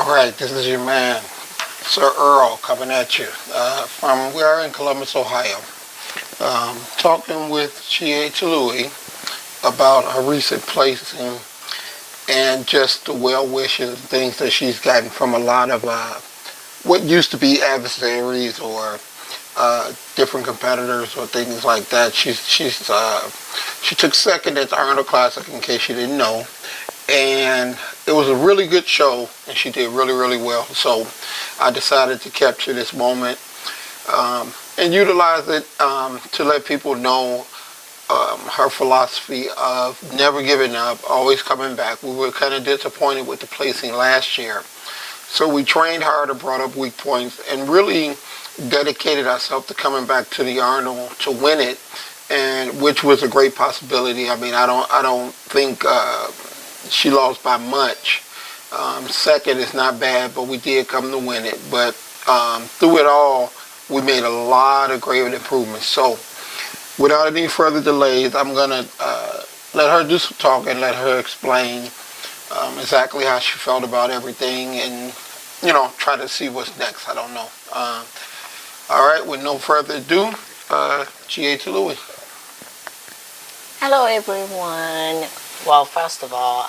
All right, this is your man, Sir Earl, coming at you we are in Columbus, Ohio, talking with Chie Terui about her recent placing and just the well wishes and things that she's gotten from a lot of what used to be adversaries or different competitors or things like that. She took second at the Arnold Classic, in case you didn't know, and it was a really good show, and she did really, really well. So I decided to capture this moment and utilize it to let people know her philosophy of never giving up, always coming back. We were kind of disappointed with the placing last year. So we trained hard and brought up weak points and really dedicated ourselves to coming back to the Arnold to win it, and which was a great possibility. I mean, I don't think she lost by much. Second is not bad, but we did come to win it. But through it all, we made a lot of great improvements. So without any further delays, I'm going to let her do some talking, let her explain exactly how she felt about everything, and, try to see what's next. I don't know. All right, with no further ado, Chie Terui. Hello, everyone. Well, first of all,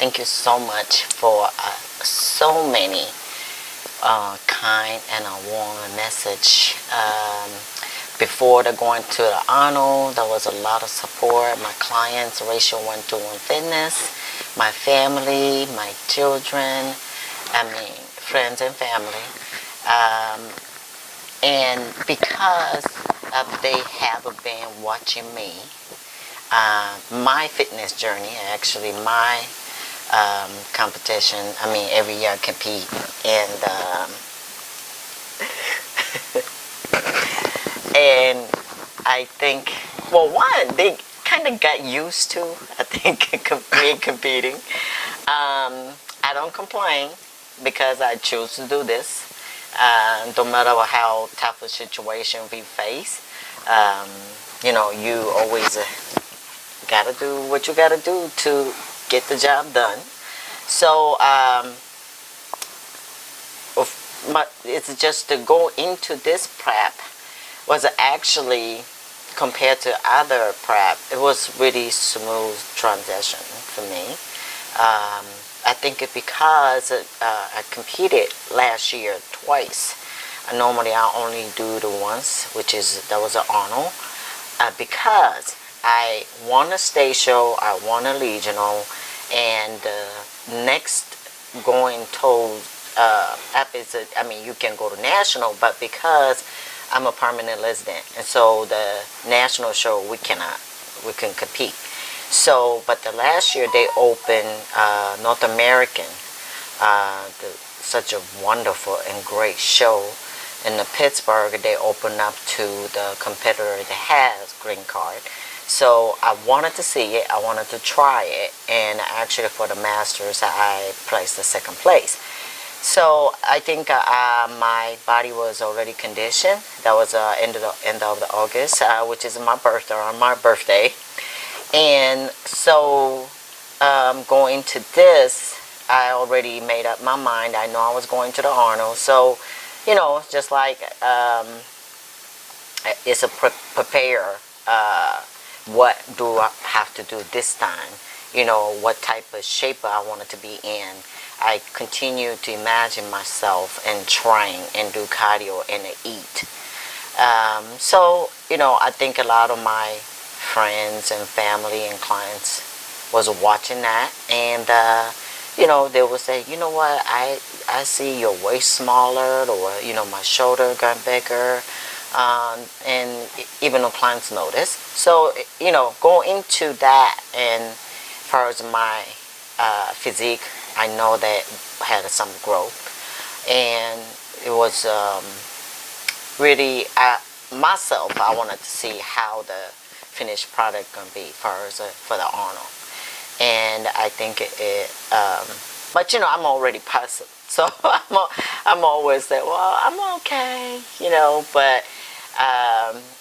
thank you so much for so many kind and a warm message. Before going to the Arnold, there was a lot of support. My clients, Ratio 121 Fitness, my family, my children, friends and family. And because they have been watching me, my fitness journey, actually my competition, every year I compete, and and I think, well, one, they kind of got used to, I think, me competing. I don't complain because I choose to do this. No matter how tough a situation we face, you always gotta do what you gotta do to get the job done. So it's just to go into this prep was actually, compared to other prep, it was really smooth transition for me. I think it because I competed last year twice. Normally I only do the once, that was an Arnold. Because I won a state show, I won a regional, and next going to episode, you can go to national, but because I'm a permanent resident, and so the national show we can compete. So, but the last year they opened North American, such a wonderful and great show. In the Pittsburgh, they opened up to the competitor that has green card. So I wanted to see it, I wanted to try it, and actually for the Masters, I placed the second place. So I think my body was already conditioned. That was end of August, which is my birthday. And so going to this, I already made up my mind. I know I was going to the Arnold. So, just like it's a prepare. What do I have to do this time? What type of shape I wanted to be in. I continue to imagine myself and trying and do cardio and eat. So, I think a lot of my friends and family and clients was watching that, and they would say, you know what, I see your waist smaller, or my shoulder got bigger, and even the clients notice. So go into that, and as far as my physique, I know that had some growth, and it was really myself. I wanted to see how the finished product gonna be for the Arnold, and I think but I'm already positive, so I'm always say, well, I'm okay, but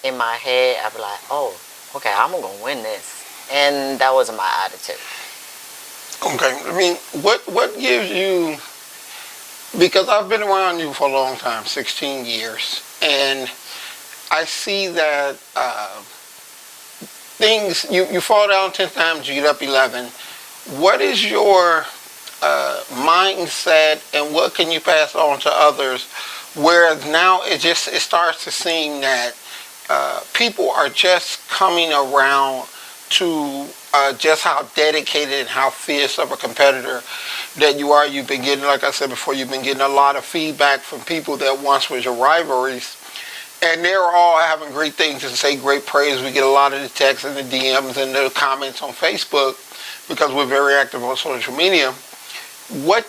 in my head I'd be like, oh, okay, I'm gonna win this, and that was my attitude. Okay, what gives you because I've been around you for a long time, 16 years, and I see that things, you fall down 10 times, you get up 11. What is your mindset, and what can you pass on to others? Whereas now it starts to seem that people are just coming around to just how dedicated and how fierce of a competitor that you are. You've been getting, like I said before, you've been getting a lot of feedback from people that once was your rivalries, and they're all having great things to say, great praise. We get a lot of the texts and the DMs and the comments on Facebook because we're very active on social media. What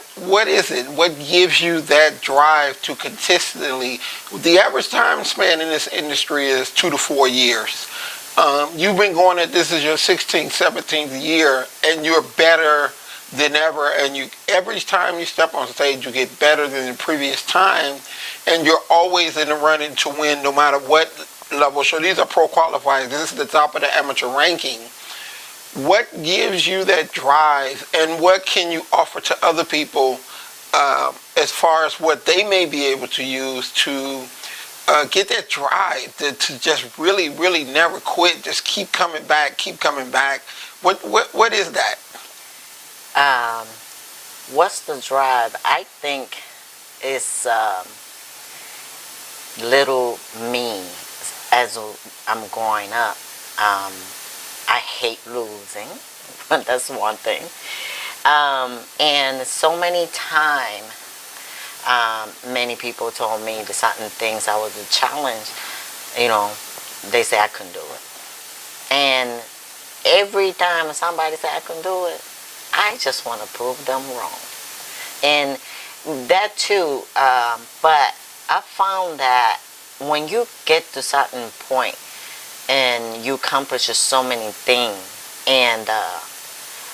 is it? What gives you that drive to consistently? The average time span in this industry is 2 to 4 years. You've been going at this is your 16th, 17th year, and you're better than ever. And you every time you step on stage, you get better than the previous time, and you're always in the running to win, no matter what level. So these are pro qualifiers. This is the top of the amateur ranking. What gives you that drive, and what can you offer to other people as far as what they may be able to use to get that drive to just really, really never quit, just keep coming back, keep coming back? What is that? What's the drive? I think it's little me as I'm growing up. I hate losing, that's one thing. And so many times, many people told me the certain things I was a challenge, they say I couldn't do it. And every time somebody say I couldn't do it, I just want to prove them wrong. And that too, but I found that when you get to a certain point, and you accomplish so many things. And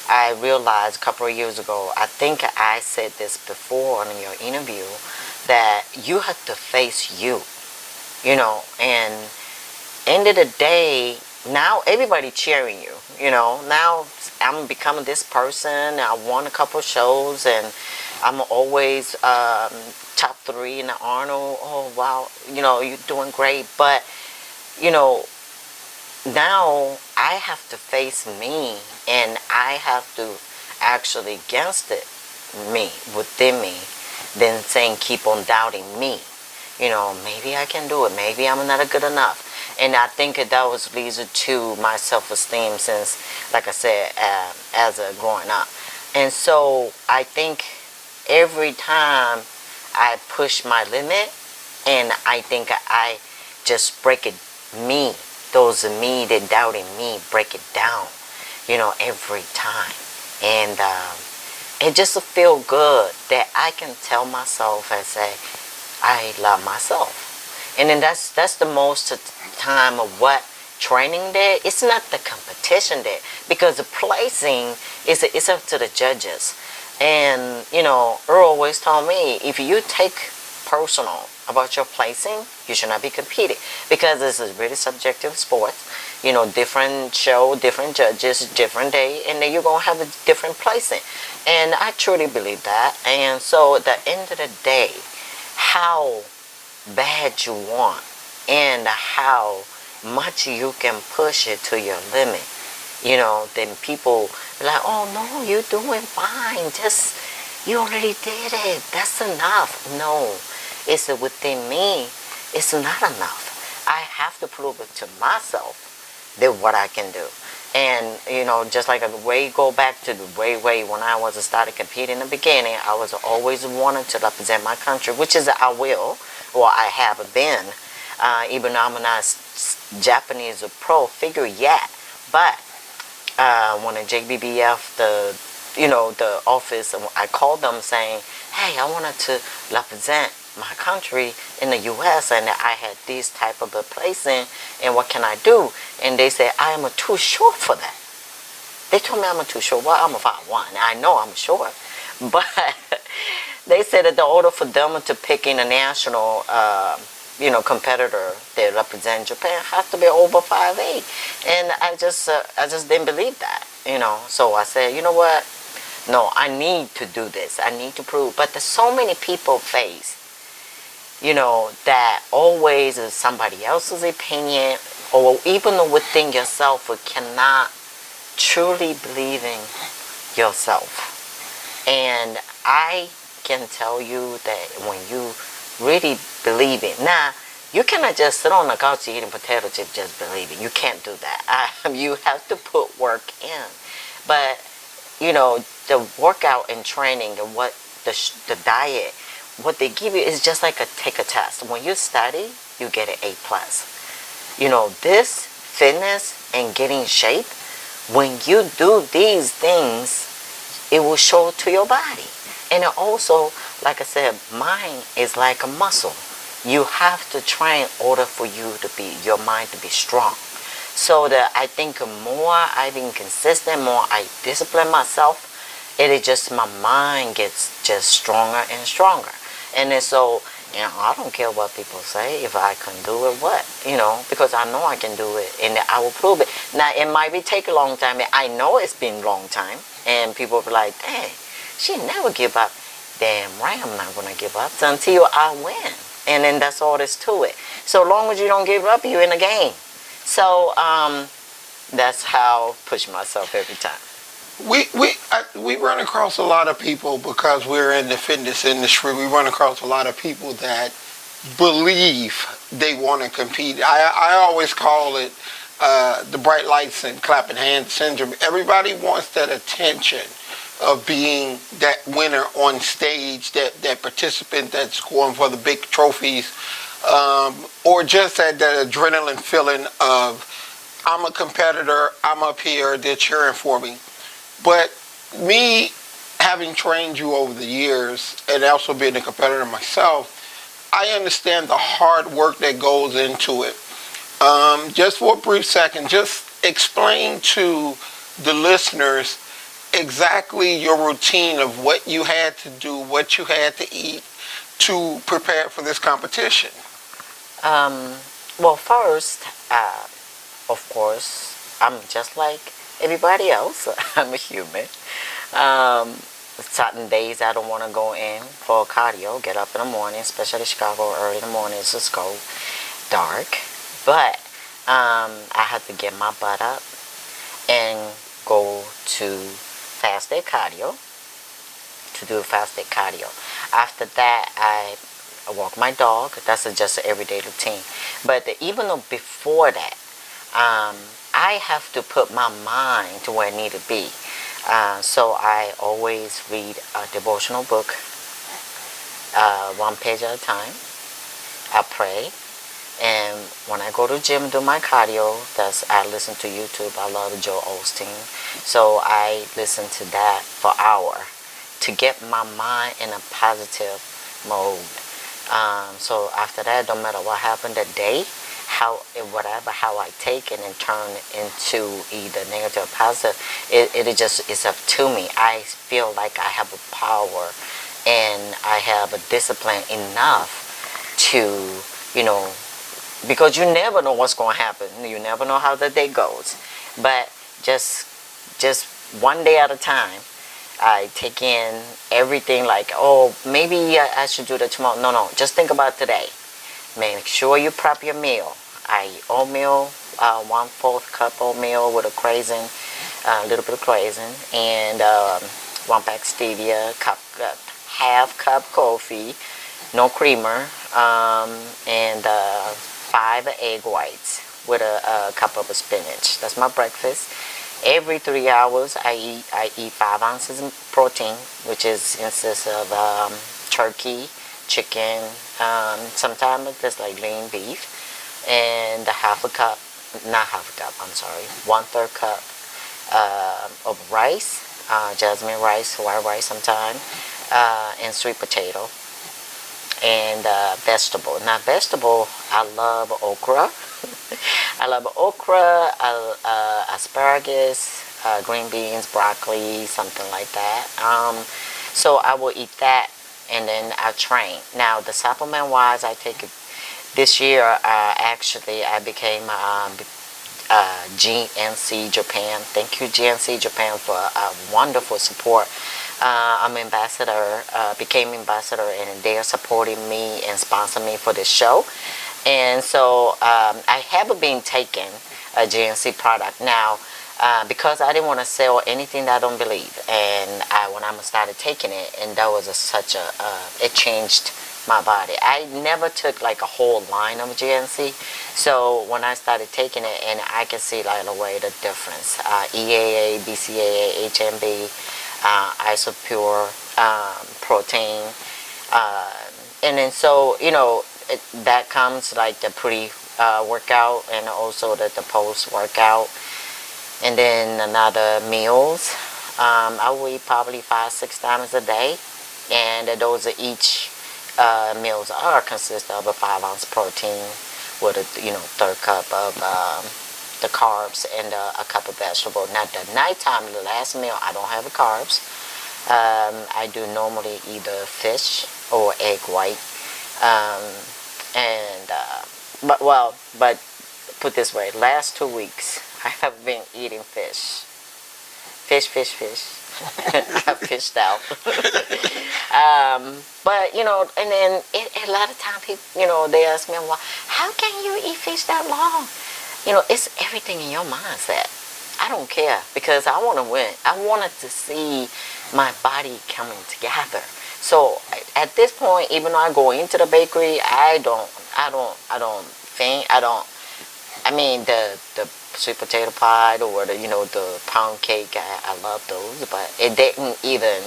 I realized a couple of years ago, I think I said this before in your interview, that you have to face you, and end of the day, now everybody cheering you, now I'm becoming this person. I won a couple of shows, and I'm always top 3 in the Arnold. Oh, wow, you're doing great. But, now I have to face me, and I have to actually against it, me, within me, then saying keep on doubting me. Maybe I can do it. Maybe I'm not good enough. And I think that was leads to my self-esteem since, like I said, as a growing up. And so I think every time I push my limit, and I think I just break it, those of me that doubting me, break it down, every time. And it just feel good that I can tell myself and say, I love myself. And then that's the most time of what training day. It's not the competition day, because the placing is up to the judges. And Earl always told me, if you take personal about your placing, you should not be competing, because this is really subjective sport. Different show, different judges, different day, and then you're gonna have a different placing. And I truly believe that. And so at the end of the day, how bad you want and how much you can push it to your limit, then people are like, oh no, you're doing fine, just you already did it, that's enough. No, it's within me, it's not enough. I have to prove it to myself that what I can do. And just like go back to the way when I was started competing in the beginning, I was always wanting to represent my country, which is I will, or I have been, even though I'm not Japanese pro figure yet. But when the JBBF, the office, I called them saying, hey, I wanted to represent my country in the U.S. and I had this type of a placing, and what can I do? And they said, I am too short for that. They told me I'm too short. Well, I'm a 5'1". I know I'm short. But they said that in order for them to pick in a national competitor that represent Japan, has to be over 5'8". And I just didn't believe that, So I said, you know what? No, I need to do this. I need to prove. But there's so many people face, that always is somebody else's opinion, or even within yourself, you cannot truly believe in yourself. And I can tell you that when you really believe it, now you cannot just sit on the couch eating potato chips just believing. You can't do that. You have to put work in. But the workout and training and what the diet, what they give you is just like take a test. When you study, you get an A plus. This fitness and getting shape, when you do these things, it will show to your body. And it also, like I said, mind is like a muscle. You have to train in order for your mind to be strong. So that I think more I've been consistent, more I discipline myself, it is just my mind gets just stronger and stronger. And then so, I don't care what people say, if I can do it, because I know I can do it and I will prove it. Now, it might take a long time. I know it's been a long time. And people will be like, dang, she never give up. Damn right, I'm not going to give up until I win. And then that's all there's to it. So long as you don't give up, you're in the game. So that's how I push myself every time. We run across a lot of people because we're in the fitness industry. We run across a lot of people that believe they want to compete. I always call it the bright lights and clapping hands syndrome. Everybody wants that attention of being that winner on stage, that participant that's going for the big trophies, or just that adrenaline feeling of I'm a competitor, I'm up here, they're cheering for me. But me, having trained you over the years and also being a competitor myself, I understand the hard work that goes into it. Just for a brief second, just explain to the listeners exactly your routine of what you had to do, what you had to eat to prepare for this competition. Well, first, of course, I'm just like everybody else. I'm a human. Certain days I don't want to go in for cardio, get up in the morning, especially Chicago early in the morning, it's just cold, dark. But I have to get my butt up and go to fasted cardio, to do fasted cardio. After that, I walk my dog. That's just an everyday routine. But even though before that, I have to put my mind to where I need to be. So I always read a devotional book, one page at a time. I pray. And when I go to the gym and do my cardio, I listen to YouTube. I love Joe Osteen. So I listen to that for an hour to get my mind in a positive mode. So after that, don't matter what happened that day, how I take it and turn into either negative or positive, it's up to me. I feel like I have a power and I have a discipline enough to, because you never know what's going to happen. You never know how the day goes. But just one day at a time, I take in everything like, oh, maybe I should do that tomorrow. No, just think about today. Make sure you prep your meal. I eat oatmeal, 1/4 cup oatmeal with a little bit of craisin, and 1 pack stevia, half cup coffee, no creamer, and 5 egg whites with a cup of spinach. That's my breakfast. Every 3 hours, I eat 5 ounces of protein, which consists of turkey, chicken, sometimes it's like lean beef, and 1/3 cup, 1/3 cup of rice, jasmine rice, white rice sometimes, and sweet potato, and vegetable. Now vegetable, I love okra. I love okra, asparagus, green beans, broccoli, something like that. So I will eat that, and then I train. Now the supplement wise, I take it this year. Actually, I became GNC Japan. Thank you, GNC Japan, for wonderful support. I'm ambassador, became ambassador, and they are supporting me and sponsoring me for this show. And so I haven't been taking a GNC product now because I didn't want to sell anything that I don't believe. And when I started taking it, and that was it changed my body. I never took like a whole line of GNC. So when I started taking it, and I can see right away the difference. EAA, BCAA, HMB, Isopure, protein. And then so, that comes like the pre-workout and also the post-workout. And then another meals. I will eat probably 5-6 times a day. And those are each meals are consist of a 5-ounce protein with a third cup of the carbs and a cup of vegetable. Now the nighttime, the last meal, I don't have the carbs. I do normally either fish or egg white. But put this way, last 2 weeks I have been eating fish. I fished out. But and then a lot of time people, they ask me, well, how can you eat fish that long? It's everything in your mindset. I don't care because I want to win. I wanted to see my body coming together. So at this point, even though I go into the bakery, I mean the sweet potato pie or the pound cake, I love those, but it didn't even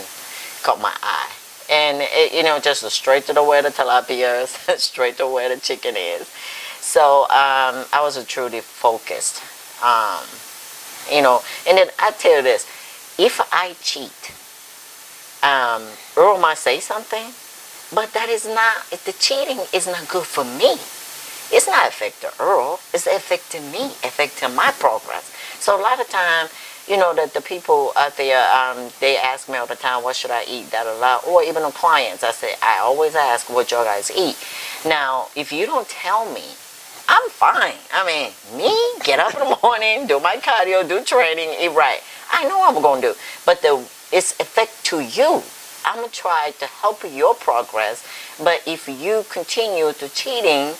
caught my eye. And just straight to the way the tilapia is, straight to where the chicken is. So I was truly focused. And then I tell you this, if I cheat, Earl might say something, but the cheating is not good for me. It's not affecting Earl, it's affecting me, affecting my progress. So a lot of time, that the people out there, they ask me all the time, what should I eat, or even the clients, I always ask what y'all guys eat. Now, if you don't tell me, I'm fine. I mean, me, get up in the morning, do my cardio, do training, eat right. I know what I'm going to do. But it's effect to you. I'm going to try to help your progress. But if you continue to cheating,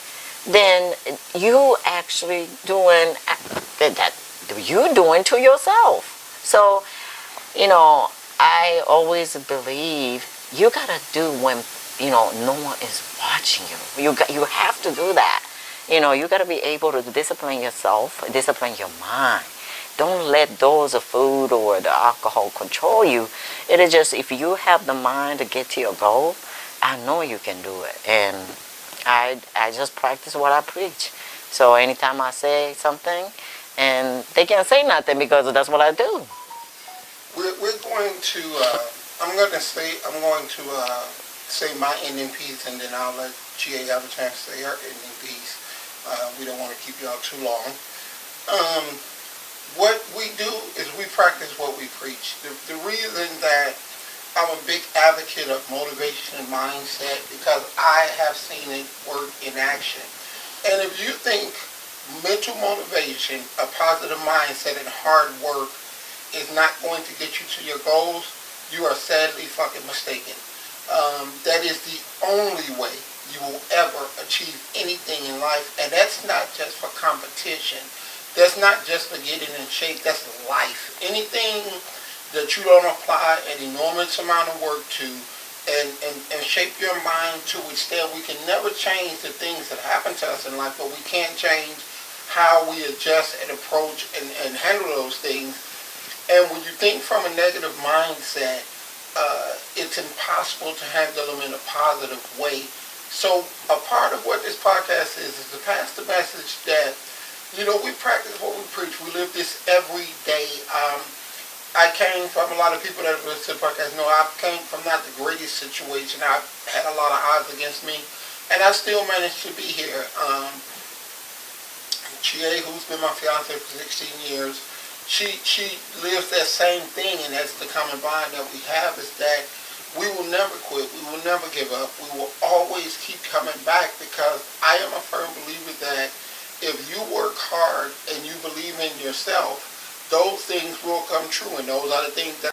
then you actually doing that you doing to yourself. So, I always believe you got to do when, no one is watching you. You have to do that. You got to be able to discipline yourself, discipline your mind. Don't let those of food or the alcohol control you. It is just if you have the mind to get to your goal, I know you can do it. And I just practice what I preach. So anytime I say something, and they can't say nothing because that's what I do. We're going to. I'm going to say my ending piece, and then I'll let Chie have a chance to say her ending piece. We don't want to keep y'all too long. What we do is we practice what we preach. The reason that I'm a big advocate of motivation and mindset because I have seen it work in action. And if you think mental motivation, a positive mindset, and hard work is not going to get you to your goals, you are sadly fucking mistaken. That is the only way you will ever achieve anything in life, and that's not just for competition. That's not just for getting in shape. That's life. Anything that you don't apply an enormous amount of work to and shape your mind to withstand. We can never change the things that happen to us in life, but we can change how we adjust and approach and handle those things. And when you think from a negative mindset, it's impossible to handle them in a positive way. So a part of what this podcast is to pass the message that, we practice what we preach. We live this every day. I came from, a lot of people that have listened to the podcast know I came from not the greatest situation. I had a lot of odds against me, and I still managed to be here. Chie, who's been my fiance for 16 years, she lives that same thing, and that's the common bond that we have is that we will never quit. We will never give up. We will always keep coming back because I am a firm believer that if you work hard and you believe in yourself, those things will come true, and those are the things that